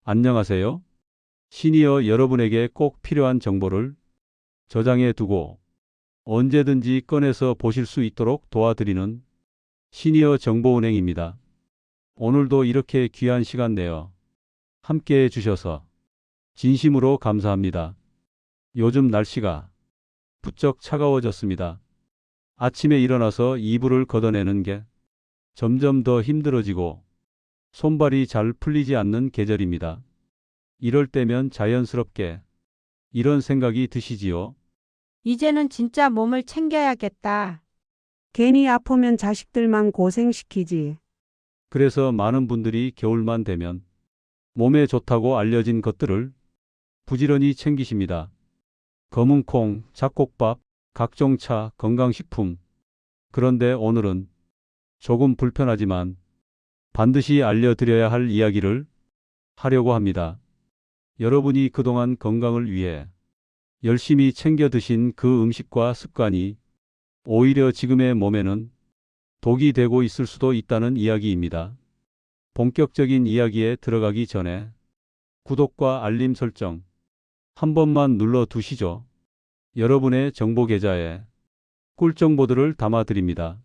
안녕하세요. 시니어 여러분에게 꼭 필요한 정보를 저장해 두고 언제든지 꺼내서 보실 수 있도록 도와드리는 시니어 정보은행입니다. 오늘도 이렇게 귀한 시간 내어 함께 해 주셔서 진심으로 감사합니다. 요즘 날씨가 부쩍 차가워졌습니다. 아침에 일어나서 이불을 걷어내는 게 점점 더 힘들어지고 손발이 잘 풀리지 않는 계절입니다. 이럴 때면 자연스럽게 이런 생각이 드시지요. 이제는 진짜 몸을 챙겨야겠다. 괜히 아프면 자식들만 고생시키지. 그래서 많은 분들이 겨울만 되면 몸에 좋다고 알려진 것들을 부지런히 챙기십니다. 검은 콩, 잡곡밥, 각종 차, 건강식품. 그런데 오늘은 조금 불편하지만 반드시 알려드려야 할 이야기를 하려고 합니다. 여러분이 그동안 건강을 위해 열심히 챙겨 드신 그 음식과 습관이 오히려 지금의 몸에는 독이 되고 있을 수도 있다는 이야기입니다. 본격적인 이야기에 들어가기 전에 구독과 알림 설정 한 번만 눌러 두시죠. 여러분의 정보 계좌에 꿀정보들을 담아 드립니다.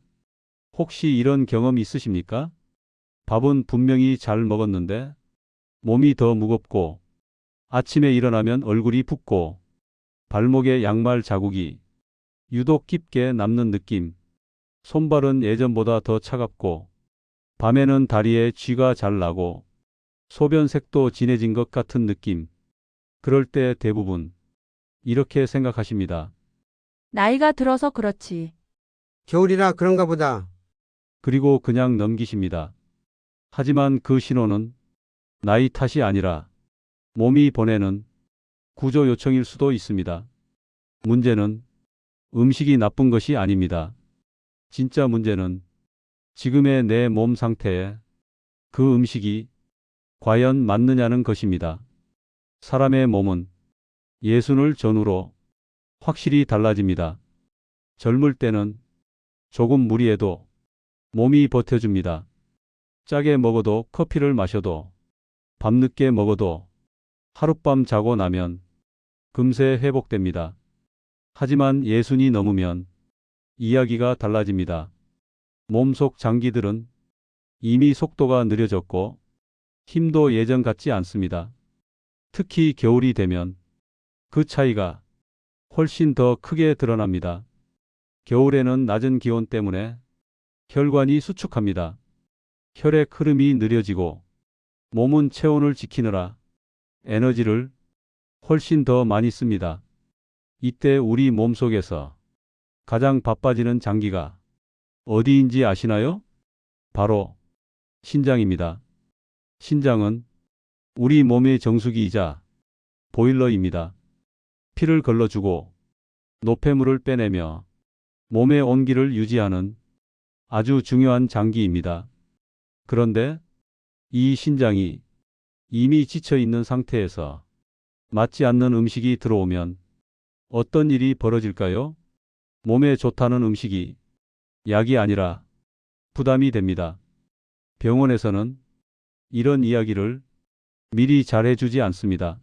혹시 이런 경험 있으십니까? 밥은 분명히 잘 먹었는데 몸이 더 무겁고 아침에 일어나면 얼굴이 붓고 발목에 양말 자국이 유독 깊게 남는 느낌. 손발은 예전보다 더 차갑고 밤에는 다리에 쥐가 잘 나고 소변색도 진해진 것 같은 느낌. 그럴 때 대부분 이렇게 생각하십니다. 나이가 들어서 그렇지. 겨울이라 그런가 보다. 그리고 그냥 넘기십니다. 하지만 그 신호는 나이 탓이 아니라 몸이 보내는 구조 요청일 수도 있습니다. 문제는 음식이 나쁜 것이 아닙니다. 진짜 문제는 지금의 내 몸 상태에 그 음식이 과연 맞느냐는 것입니다. 사람의 몸은 예순을 전후로 확실히 달라집니다. 젊을 때는 조금 무리해도 몸이 버텨줍니다. 짜게 먹어도 커피를 마셔도 밤늦게 먹어도 하룻밤 자고 나면 금세 회복됩니다. 하지만 예순이 넘으면 이야기가 달라집니다. 몸속 장기들은 이미 속도가 느려졌고 힘도 예전 같지 않습니다. 특히 겨울이 되면 그 차이가 훨씬 더 크게 드러납니다. 겨울에는 낮은 기온 때문에 혈관이 수축합니다. 혈액 흐름이 느려지고 몸은 체온을 지키느라 에너지를 훨씬 더 많이 씁니다. 이때 우리 몸속에서 가장 바빠지는 장기가 어디인지 아시나요? 바로 신장입니다. 신장은 우리 몸의 정수기이자 보일러입니다. 피를 걸러주고 노폐물을 빼내며 몸의 온기를 유지하는 아주 중요한 장기입니다. 그런데 이 신장이 이미 지쳐 있는 상태에서 맞지 않는 음식이 들어오면 어떤 일이 벌어질까요? 몸에 좋다는 음식이 약이 아니라 부담이 됩니다. 병원에서는 이런 이야기를 미리 잘해주지 않습니다.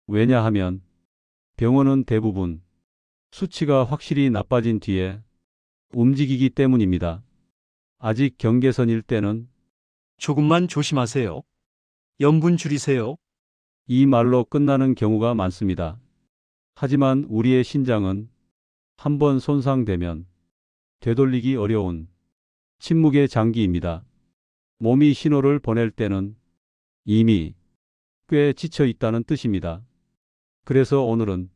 왜냐하면 병원은 대부분 수치가 확실히 나빠진 뒤에 움직이기 때문입니다. 아직 경계선일 때는 조금만 조심하세요. 염분 줄이세요. 이 말로 끝나는 경우가 많습니다. 하지만 우리의 신장은 한번 손상되면 되돌리기 어려운 침묵의 장기입니다. 몸이 신호를 보낼 때는 이미 꽤 지쳐 있다는 뜻입니다. 그래서 오늘은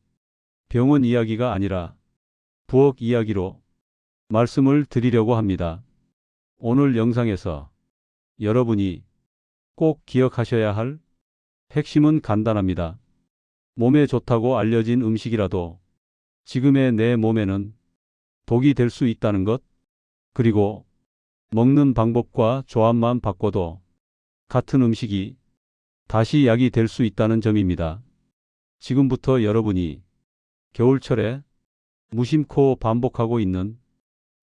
병원 이야기가 아니라 부엌 이야기로 말씀을 드리려고 합니다. 오늘 영상에서 여러분이 꼭 기억하셔야 할 핵심은 간단합니다. 몸에 좋다고 알려진 음식이라도 지금의 내 몸에는 독이 될 수 있다는 것, 그리고 먹는 방법과 조합만 바꿔도 같은 음식이 다시 약이 될 수 있다는 점입니다. 지금부터 여러분이 겨울철에 무심코 반복하고 있는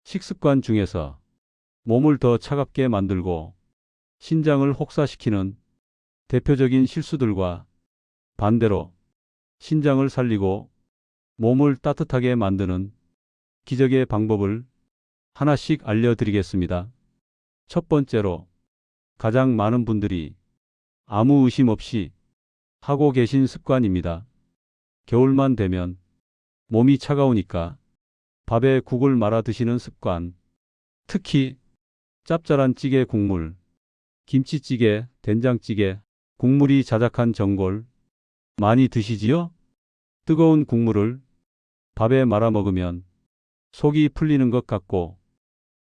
식습관 중에서 몸을 더 차갑게 만들고 신장을 혹사시키는 대표적인 실수들과 반대로 신장을 살리고 몸을 따뜻하게 만드는 기적의 방법을 하나씩 알려드리겠습니다. 첫 번째로 가장 많은 분들이 아무 의심 없이 하고 계신 습관입니다. 겨울만 되면 몸이 차가우니까 밥에 국을 말아 드시는 습관. 특히 짭짤한 찌개 국물, 김치찌개, 된장찌개, 국물이 자작한 전골 많이 드시지요? 뜨거운 국물을 밥에 말아 먹으면 속이 풀리는 것 같고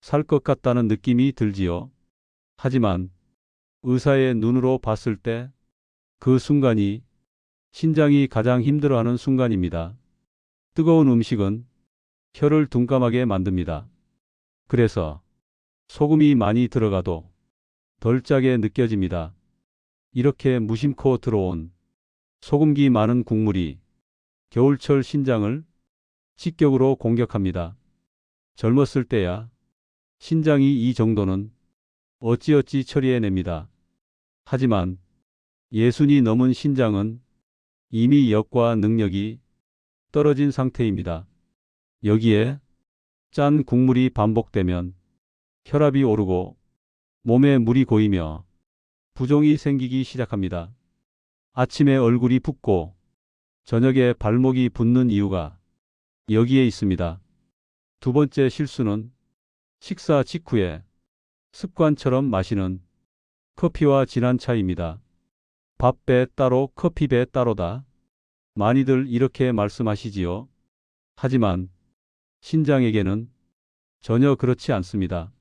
살 것 같다는 느낌이 들지요. 하지만 의사의 눈으로 봤을 때 그 순간이 신장이 가장 힘들어하는 순간입니다. 뜨거운 음식은 혀를 둔감하게 만듭니다. 그래서 소금이 많이 들어가도 덜 짜게 느껴집니다. 이렇게 무심코 들어온 소금기 많은 국물이 겨울철 신장을 직격으로 공격합니다. 젊었을 때야 신장이 이 정도는 어찌어찌 처리해냅니다. 하지만 예순이 넘은 신장은 이미 역과 능력이 떨어진 상태입니다. 여기에 짠 국물이 반복되면 혈압이 오르고 몸에 물이 고이며 부종이 생기기 시작합니다. 아침에 얼굴이 붓고 저녁에 발목이 붓는 이유가 여기에 있습니다. 두 번째 실수는 식사 직후에 습관처럼 마시는 커피와 진한 차입니다. 밥배 따로 커피배 따로다. 많이들 이렇게 말씀하시지요. 하지만 신장에게는 전혀 그렇지 않습니다.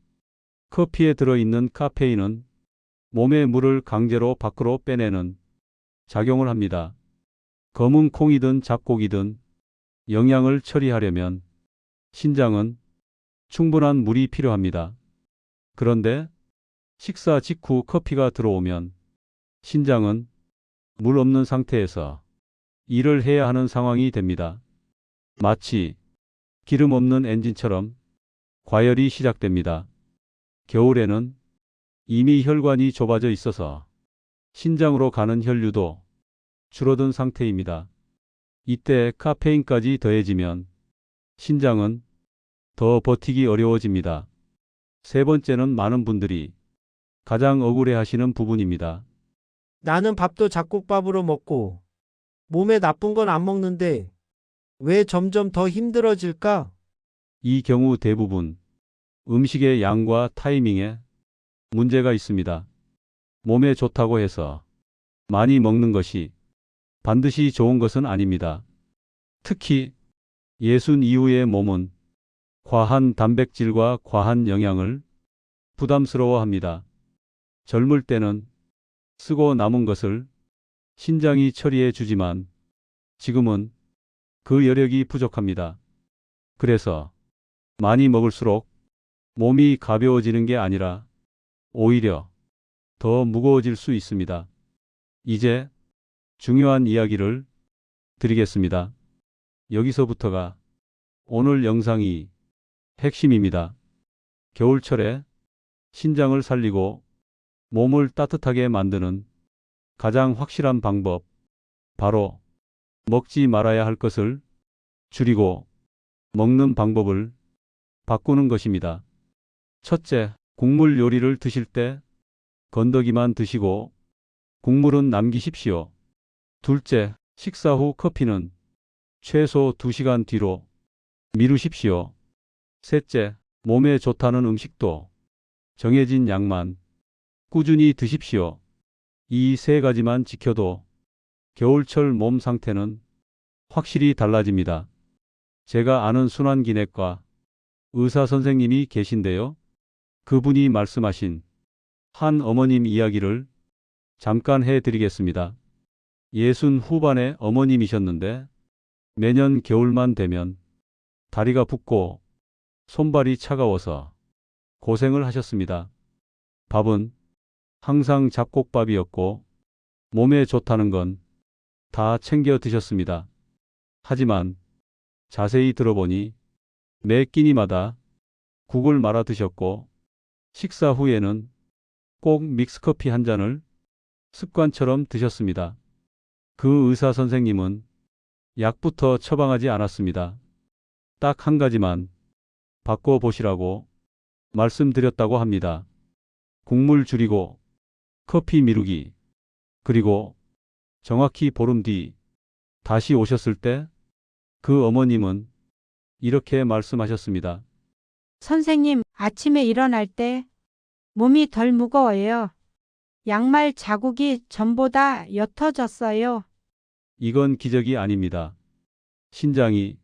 커피에 들어있는 카페인은 몸의 물을 강제로 밖으로 빼내는 작용을 합니다. 검은 콩이든 잡곡이든 영양을 처리하려면 신장은 충분한 물이 필요합니다. 그런데 식사 직후 커피가 들어오면 신장은 물 없는 상태에서 일을 해야 하는 상황이 됩니다. 마치 기름 없는 엔진처럼 과열이 시작됩니다. 겨울에는 이미 혈관이 좁아져 있어서 신장으로 가는 혈류도 줄어든 상태입니다. 이때 카페인까지 더해지면 신장은 더 버티기 어려워집니다. 세 번째는 많은 분들이 가장 억울해하시는 부분입니다. 나는 밥도 잡곡밥으로 먹고 몸에 나쁜 건 안 먹는데 왜 점점 더 힘들어질까? 이 경우 대부분 음식의 양과 타이밍에 문제가 있습니다. 몸에 좋다고 해서 많이 먹는 것이 반드시 좋은 것은 아닙니다. 특히 예순 이후의 몸은 과한 단백질과 과한 영양을 부담스러워합니다. 젊을 때는 쓰고 남은 것을 신장이 처리해 주지만 지금은 그 여력이 부족합니다. 그래서 많이 먹을수록 몸이 가벼워지는 게 아니라 오히려 더 무거워질 수 있습니다. 이제 중요한 이야기를 드리겠습니다. 여기서부터가 오늘 영상이 핵심입니다. 겨울철에 신장을 살리고 몸을 따뜻하게 만드는 가장 확실한 방법, 바로 먹지 말아야 할 것을 줄이고 먹는 방법을 바꾸는 것입니다. 첫째, 국물 요리를 드실 때 건더기만 드시고 국물은 남기십시오. 둘째, 식사 후 커피는 최소 2시간 뒤로 미루십시오. 셋째, 몸에 좋다는 음식도 정해진 양만 꾸준히 드십시오. 이 세 가지만 지켜도 겨울철 몸 상태는 확실히 달라집니다. 제가 아는 순환기내과 의사 선생님이 계신데요. 그분이 말씀하신 한 어머님 이야기를 잠깐 해드리겠습니다. 60 후반의 어머님이셨는데 매년 겨울만 되면 다리가 붓고 손발이 차가워서 고생을 하셨습니다. 밥은 항상 잡곡밥이었고 몸에 좋다는 건 다 챙겨 드셨습니다. 하지만 자세히 들어보니 매 끼니마다 국을 말아 드셨고 식사 후에는 꼭 믹스커피 한 잔을 습관처럼 드셨습니다. 그 의사 선생님은 약부터 처방하지 않았습니다. 딱 한 가지만 바꿔보시라고 말씀드렸다고 합니다. 국물 줄이고 커피 미루기. 그리고 정확히 보름 뒤 다시 오셨을 때 그 어머님은 이렇게 말씀하셨습니다. 선생님, 아침에 일어날 때 몸이 덜 무거워요. 양말 자국이 전보다 옅어졌어요. 이건 기적이 아닙니다. 신장이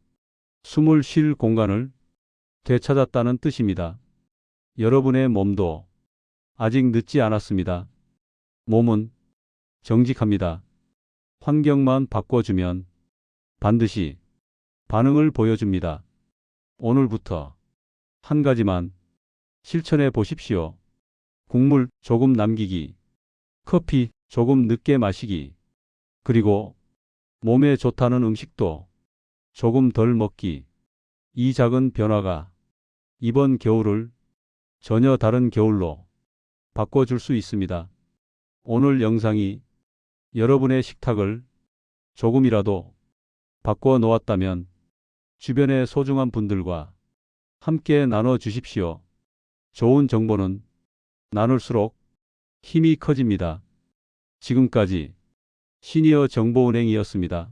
숨을 쉴 공간을 되찾았다는 뜻입니다. 여러분의 몸도 아직 늦지 않았습니다. 몸은 정직합니다. 환경만 바꿔주면 반드시 반응을 보여줍니다. 오늘부터 한 가지만 실천해 보십시오. 국물 조금 남기기, 커피 조금 늦게 마시기, 그리고 몸에 좋다는 음식도 조금 덜 먹기. 이 작은 변화가 이번 겨울을 전혀 다른 겨울로 바꿔줄 수 있습니다. 오늘 영상이 여러분의 식탁을 조금이라도 바꿔 놓았다면 주변의 소중한 분들과 함께 나눠 주십시오. 좋은 정보는 나눌수록 힘이 커집니다. 지금까지 시니어 정보은행이었습니다.